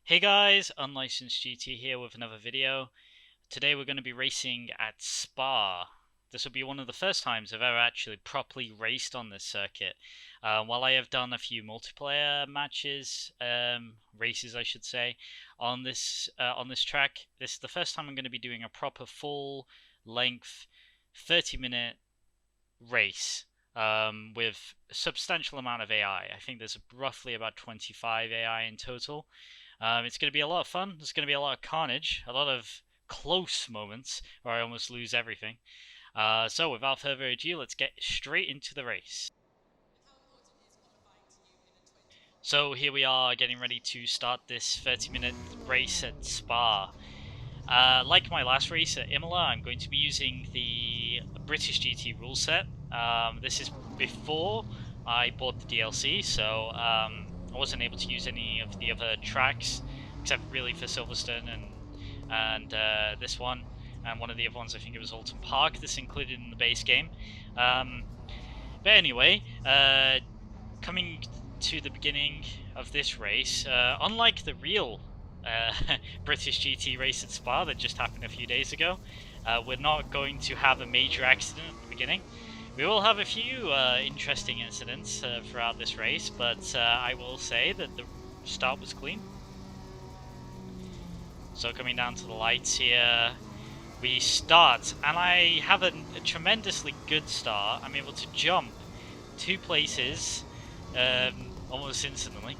Hey guys, Unlicensed GT here with another video. Today we're going to be racing at Spa. This will be one of the first times I've ever actually properly raced on this circuit. While I have done a few multiplayer matches, races I should say, on this track, this is the first time I'm going to be doing a proper full length 30-minute race with a substantial amount of AI. I think there's roughly about 25 AI in total. It's going to be a lot of fun. There's going to be a lot of carnage, a lot of close moments where I almost lose everything. So without further ado, let's get straight into the race. So here we are getting ready to start this 30-minute race at Spa. Like my last race at Imola, I'm going to be using the British GT rule set. This is before I bought the DLC, so I wasn't able to use any of the other tracks, except really for Silverstone and this one, and one of the other ones, I think it was Alton Park. This included in the base game. But anyway, coming to the beginning of this race, unlike the real British GT race at Spa that just happened a few days ago, we're not going to have a major accident at the beginning. We will have a few interesting incidents throughout this race, but I will say that the start was clean. So coming down to the lights here, we start, and I have a tremendously good start. I'm able to jump 2 places almost instantly.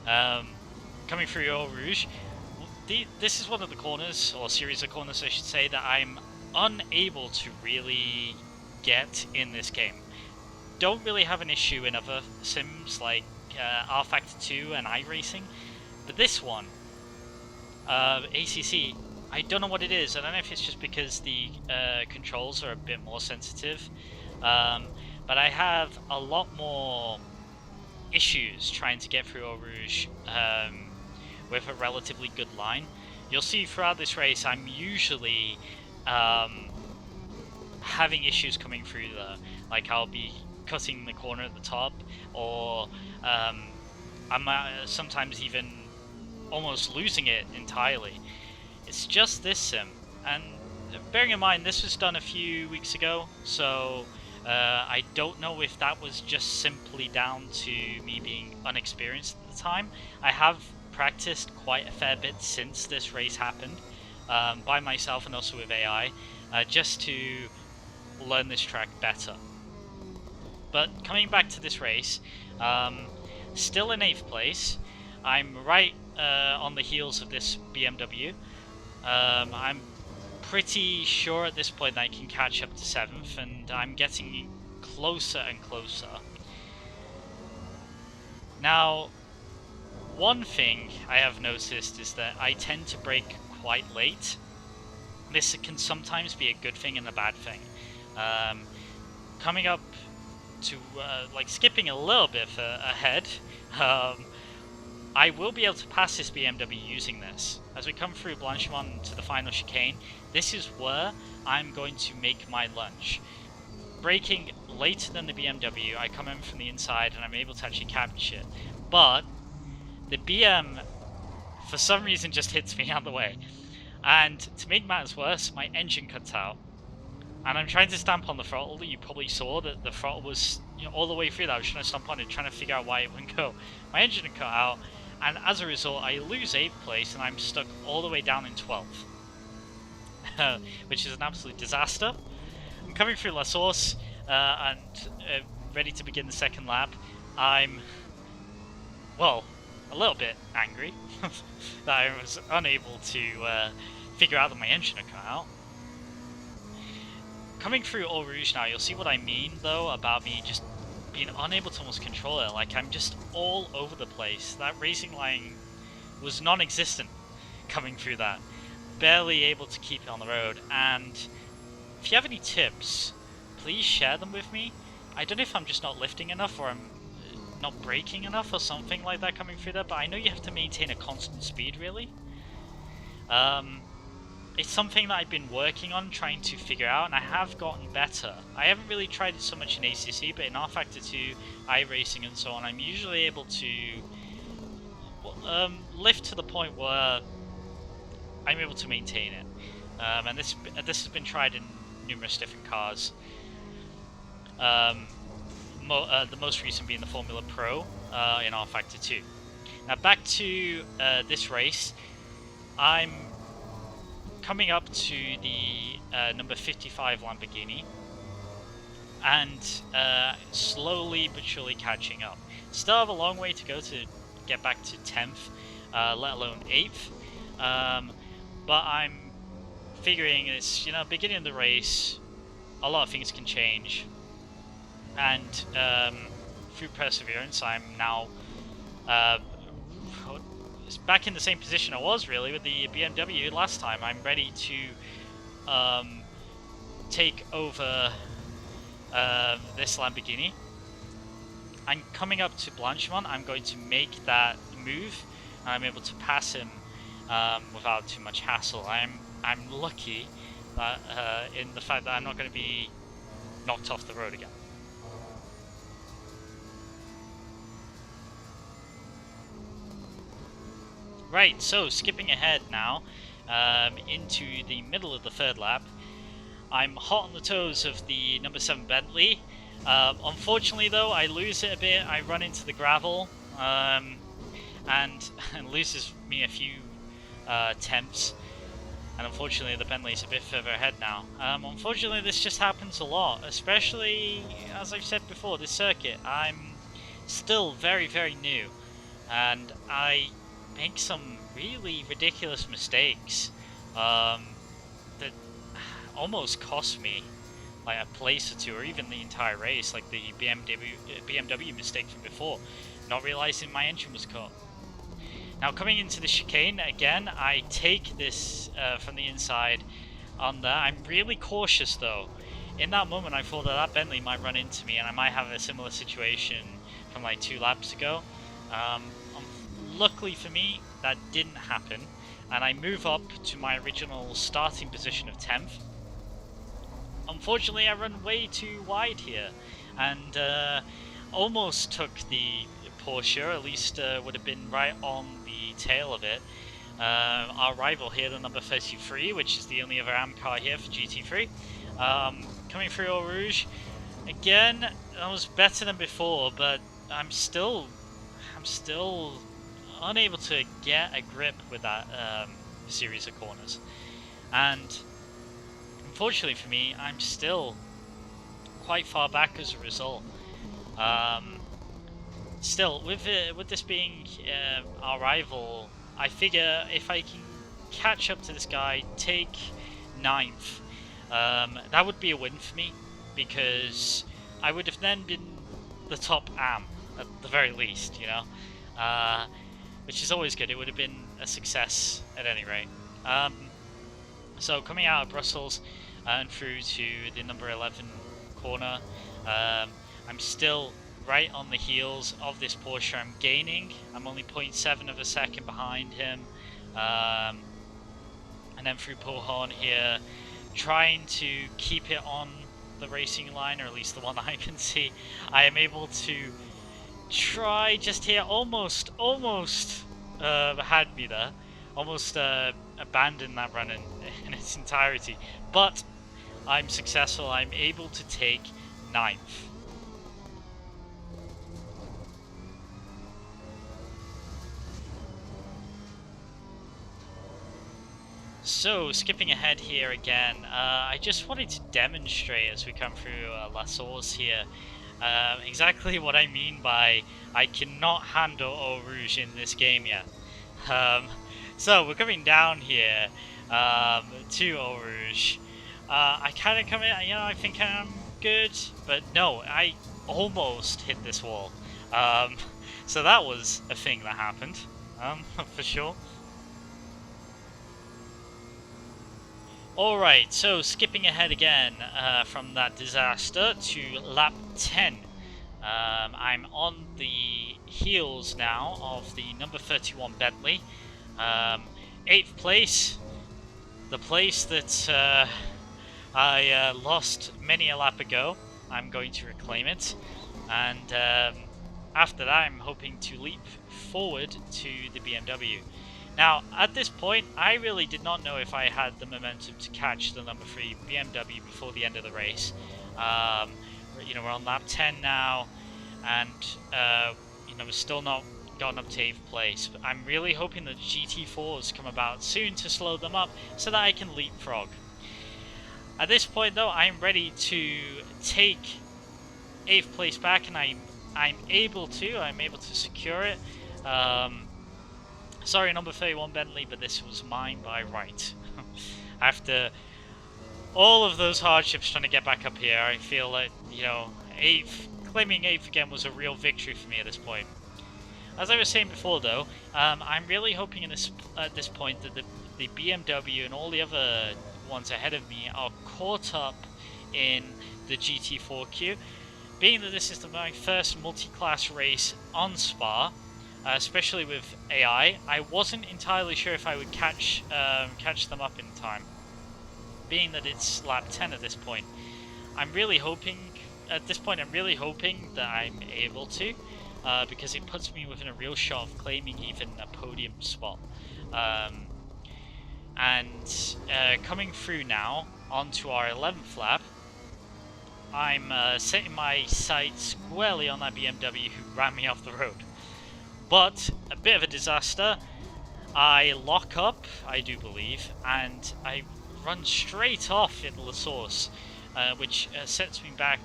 Coming through Eau Rouge, this is one of the corners, or series of corners I should say, that I'm unable to really get in this game. Don't really have an issue in other sims like R-Factor 2 and iRacing, but this one, ACC, I don't know what it is. I don't know if it's just because the controls are a bit more sensitive, but I have a lot more issues trying to get through Eau Rouge with a relatively good line. You'll see throughout this race I'm usually having issues coming through there. Like I'll be cutting the corner at the top, or I'm sometimes even almost losing it entirely. It's just this sim, and bearing in mind this was done a few weeks ago, so I don't know if that was just simply down to me being unexperienced at the time. I have practiced quite a fair bit since this race happened, by myself and also with AI, just to learn this track better. But coming back to this race, still in 8th place. I'm right on the heels of this BMW. I'm pretty sure at this point that I can catch up to 7th, and I'm getting closer and closer. Now, one thing I have noticed is that I tend to brake quite late. This can sometimes be a good thing and a bad thing. Coming up to, like skipping a little bit ahead, I will be able to pass this BMW using this. As we come through Blanchimont to the final chicane, this is where I'm going to make my lunge. Braking later than the BMW, I come in from the inside and I'm able to actually catch it. But the BM, for some reason, just hits me out of the way. And to make matters worse, my engine cuts out. And I'm trying to stamp on the throttle. You probably saw that the throttle was, all the way through that. I was trying to stamp on it, trying to figure out why it wouldn't go. My engine had cut out, and as a result, I lose 8th place, and I'm stuck all the way down in 12th. Which is an absolute disaster. I'm coming through La Source, and ready to begin the second lap. I'm, well, a little bit angry that I was unable to figure out that my engine had cut out. Coming through Eau Rouge now, you'll see what I mean, though, about me just being unable to almost control it. Like, I'm just all over the place. That racing line was non-existent coming through that. Barely able to keep it on the road. And if you have any tips, please share them with me. I don't know if I'm just not lifting enough, or I'm not braking enough, or something like that coming through there, but I know you have to maintain a constant speed, really. It's something that I've been working on, trying to figure out, and I have gotten better. I haven't really tried it so much in ACC, but in R-Factor 2, iRacing and so on, I'm usually able to lift to the point where I'm able to maintain it. And this has been tried in numerous different cars. The most recent being the Formula Pro in R Factor 2. Now back to this race, I'm coming up to the number 55 Lamborghini and slowly but surely catching up. Still have a long way to go to get back to 10th, let alone 8th. But I'm figuring it's, beginning of the race, a lot of things can change. And through perseverance, I'm now back in the same position I was really with the BMW last time. I'm ready to take over this Lamborghini. I'm coming up to Blanchimont. I'm going to make that move, and I'm able to pass him without too much hassle. I'm lucky that in the fact that I'm not going to be knocked off the road again. Right, so skipping ahead now into the middle of the third lap. I'm hot on the toes of the number 7 Bentley. Unfortunately though, I lose it a bit. I run into the gravel and loses me a few temps. And unfortunately the Bentley's a bit further ahead now. Unfortunately this just happens a lot, especially as I've said before, this circuit. I'm still very, very new, and I make some really ridiculous mistakes that almost cost me like a place or two, or even the entire race, like the BMW mistake from before, not realizing my engine was cut. Now coming into the chicane again, I take this from the inside on there. I'm really cautious though. In that moment I thought that Bentley might run into me and I might have a similar situation from like 2 laps ago. Luckily for me, that didn't happen, and I move up to my original starting position of 10th. Unfortunately, I run way too wide here, and almost took the Porsche, or at least would have been right on the tail of it. Our rival here, the number 33, which is the only other AM car here for GT3. Coming through Eau Rouge, again, I was better than before, but I'm still unable to get a grip with that series of corners, and unfortunately for me, I'm still quite far back as a result. Still, with this being our rival, I figure if I can catch up to this guy, take 9th, that would be a win for me, because I would have then been the top AM at the very least, which is always good. It would have been a success at any rate. So coming out of Brussels and through to the number 11 corner, I'm still right on the heels of this Porsche. I'm gaining. I'm only 0.7 of a second behind him. And then through Pohon here, trying to keep it on the racing line, or at least the one I can see. I am able to try just here, almost had me there, almost abandoned that run in its entirety, but I'm successful. I'm able to take 9th. So, skipping ahead here again, I just wanted to demonstrate as we come through La Source here exactly what I mean by I cannot handle Eau Rouge in this game yet. So we're coming down here to Eau Rouge. I kind of come in, I think I'm good, but no, I almost hit this wall. So that was a thing that happened, for sure. Alright, so skipping ahead again from that disaster to lap 10. I'm on the heels now of the number 31 Bentley. 8th place, the place that I lost many a lap ago. I'm going to reclaim it, and after that I'm hoping to leap forward to the BMW. Now, at this point, I really did not know if I had the momentum to catch the number 3 BMW before the end of the race. You know, we're on lap 10 now, and you know, we're still not gotten up to 8th place. But I'm really hoping that GT4s come about soon to slow them up so that I can leapfrog. At this point, though, I'm ready to take 8th place back, and I'm able to secure it. Sorry, number 31 Bentley, but this was mine by right. After all of those hardships trying to get back up here, I feel like, you know, claiming 8th again was a real victory for me at this point. As I was saying before, though, I'm really hoping at this point that the BMW and all the other ones ahead of me are caught up in the GT4 queue. Being that this is my first multi-class race on Spa, especially with AI, I wasn't entirely sure if I would catch them up in time. Being that it's lap 10 at this point, I'm really hoping that I'm able to, because it puts me within a real shot of claiming even a podium spot. And coming through now onto our 11th lap, I'm setting my sights squarely on that BMW who ran me off the road. But a bit of a disaster. I lock up, I do believe, and I run straight off in La Source, which sets me back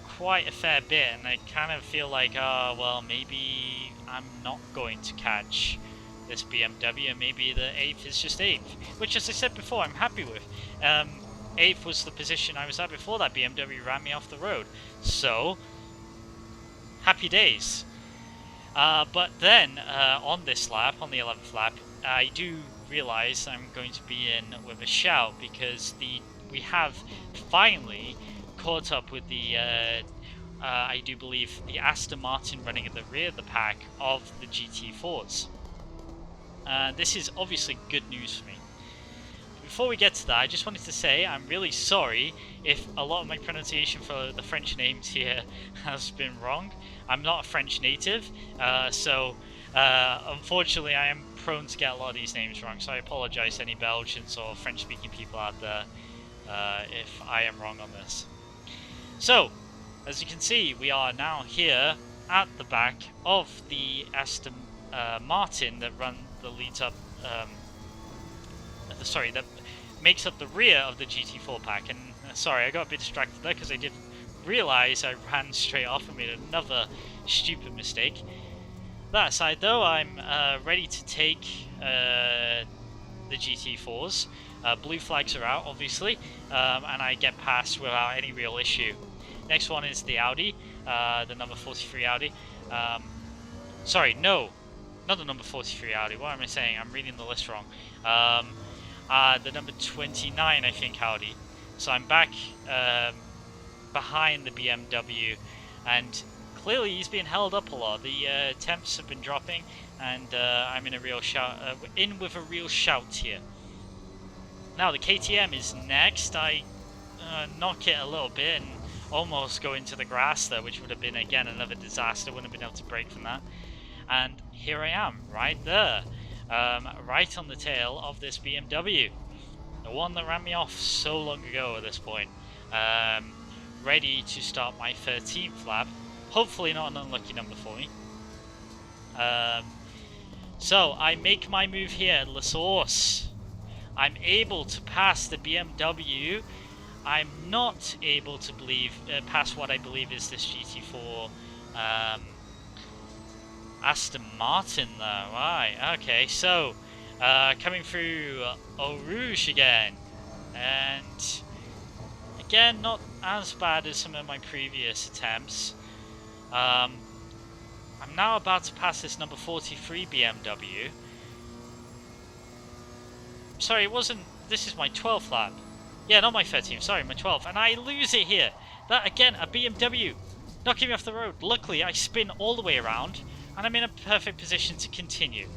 quite a fair bit, and I kind of feel like, well, maybe I'm not going to catch this BMW, and maybe the 8th is just 8th, which, as I said before, I'm happy with. 8th was the position I was at before that BMW ran me off the road, so happy days. But then, on this lap, on the 11th lap, I do realise I'm going to be in with a shout, because we have finally caught up with the, I do believe, the Aston Martin running at the rear of the pack of the GT4s. This is obviously good news for me. Before we get to that, I just wanted to say I'm really sorry if a lot of my pronunciation for the French names here has been wrong. I'm not a French native, so unfortunately I am prone to get a lot of these names wrong, so I apologise to any Belgians or French-speaking people out there if I am wrong on this. So, as you can see, we are now here at the back of the Aston Martin that leads up, that makes up the rear of the GT4 pack. And sorry, I got a bit distracted there because I did realise I ran straight off and made another stupid mistake. That aside, though, I'm ready to take the GT4s. Blue flags are out, obviously, and I get past without any real issue. Next one is the Audi, the number 43 Audi. Sorry, no, not the number 43 Audi. What am I saying? I'm reading the list wrong. The number 29, I think, Audi. So I'm back behind the BMW, and clearly he's being held up a lot. The temps have been dropping, and I'm in a real shout, with a real shout here. Now the KTM is next. I knock it a little bit and almost go into the grass there, which would have been again another disaster. Wouldn't have been able to brake from that. And here I am, right there, right on the tail of this BMW, the one that ran me off so long ago at this point. Ready to start my 13th lap. Hopefully not an unlucky number for me. So I make my move here at La Source. I'm able to pass the BMW. I'm not able to pass what I believe is this GT4 Aston Martin there. Right, okay, so coming through Eau Rouge again, and again not as bad as some of my previous attempts. I'm now about to pass this number 43 BMW. Sorry, this is my 12th lap. Yeah, not my 13th, sorry, my 12th. And I lose it here. That, again, a BMW knocking me off the road. Luckily, I spin all the way around, and I'm in a perfect position to continue.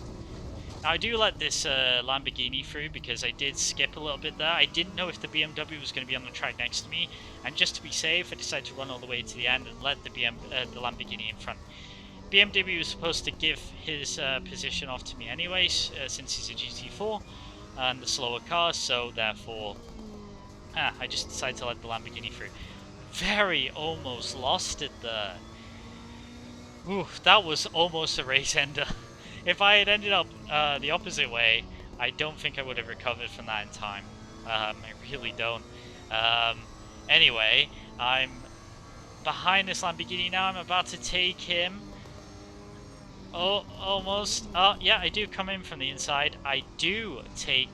Now, I do let this Lamborghini through because I did skip a little bit there. I didn't know if the BMW was going to be on the track next to me, and just to be safe, I decided to run all the way to the end and let the Lamborghini in front. BMW was supposed to give his position off to me anyways, since he's a GT4 and the slower car, so therefore I just decided to let the Lamborghini through. Very almost lost it there. Ooh, that was almost a race ender. If I had ended up the opposite way, I don't think I would have recovered from that in time. I really don't. Anyway, I'm behind this Lamborghini now. I'm about to take him. Oh, almost. Oh, yeah, I do come in from the inside. I do take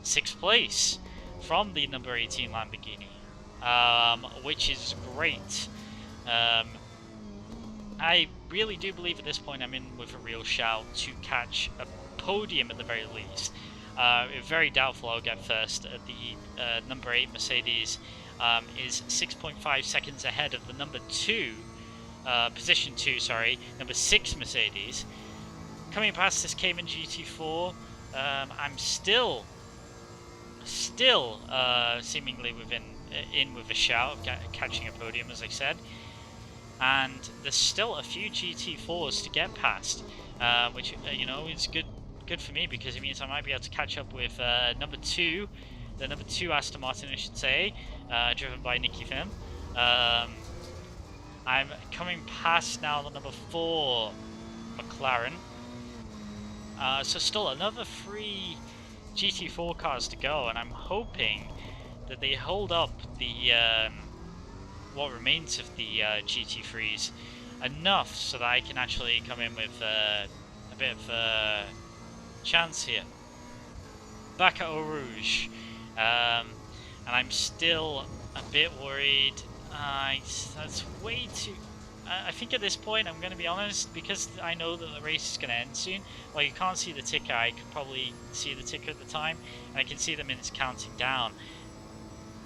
6th place from the number 18 Lamborghini, which is great. I really do believe at this point I'm in with a real shout to catch a podium at the very least. Very doubtful I'll get first. The number 8 Mercedes is 6.5 seconds ahead of the number 2, position 2, sorry, number 6 Mercedes. Coming past this Cayman GT4, I'm still seemingly in with a shout of catching a podium, as I said. And there's still a few GT4s to get past, which you know, is good for me, because it means I might be able to catch up with the number 2 Aston Martin, I should say, driven by Nicky Pham. I'm coming past now the number 4 McLaren. So still another 3 GT4 cars to go, and I'm hoping that they hold up the what remains of the GT3s enough so that I can actually come in with a bit of a chance here. Back at Eau Rouge, and I'm still a bit worried. That's way too... I think at this point, I'm going to be honest, because I know that the race is going to end soon. Well, you can't see the ticker. I could probably see the ticker at the time, and I can see the minutes counting down.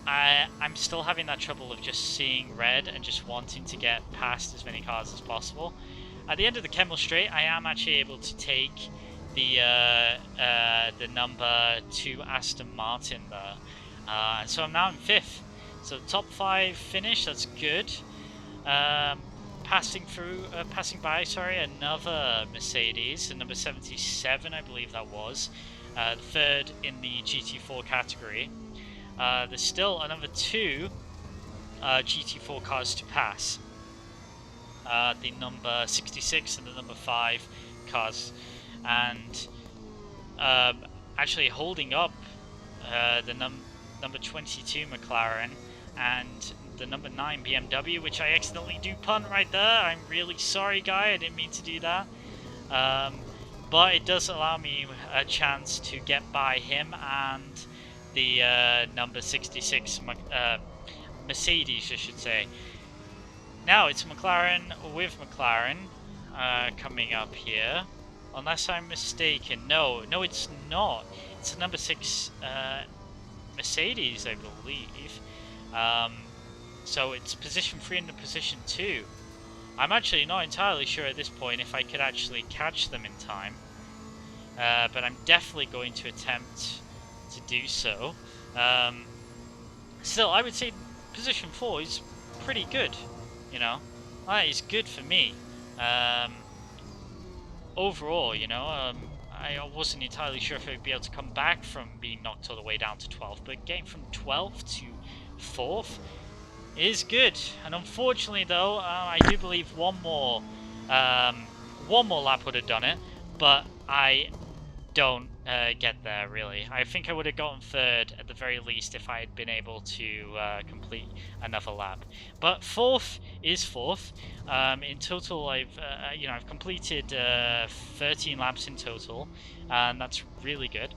I'm still having that trouble of just seeing red and just wanting to get past as many cars as possible. At the end of the Kemmel Straight, I am actually able to take the number 2 Aston Martin there. So I'm now in 5th. So top 5 finish, that's good. Passing by, another Mercedes, the number 77, I believe that was, the 3rd in the GT4 category. There's still another 2 GT4 cars to pass. The number 66 and the number 5 cars, and actually holding up the number 22 McLaren and the number 9 BMW, which I accidentally do punt right there. I'm really sorry, guy, I didn't mean to do that. But it does allow me a chance to get by him and the number 66 Mercedes, I should say. Now it's McLaren with McLaren coming up here, unless I'm mistaken. No, it's not. It's the number 6 Mercedes, I believe. So it's position 3 and position 2. I'm actually not entirely sure at this point if I could actually catch them in time, but I'm definitely going to attempt to do so. Still, I would say position 4 is pretty good, you know. That is good for me. Overall, you know, I wasn't entirely sure if I'd be able to come back from being knocked all the way down to 12th, but getting from 12th to 4th is good. And unfortunately, though, I do believe one more lap would have done it, but I don't get there, really. I think I would have gotten 3rd at the very least if I had been able to complete another lap. But 4th is 4th. In total, I've completed 13 laps in total, and that's really good.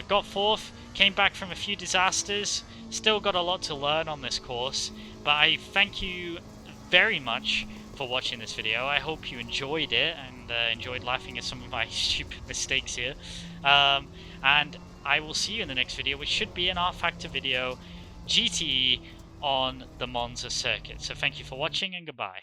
Got 4th, came back from a few disasters, still got a lot to learn on this course, but I thank you very much for watching this video. I hope you enjoyed it and enjoyed laughing at some of my stupid mistakes here. And I will see you in the next video, which should be an R-Factor video, GTE on the Monza circuit. So thank you for watching and goodbye.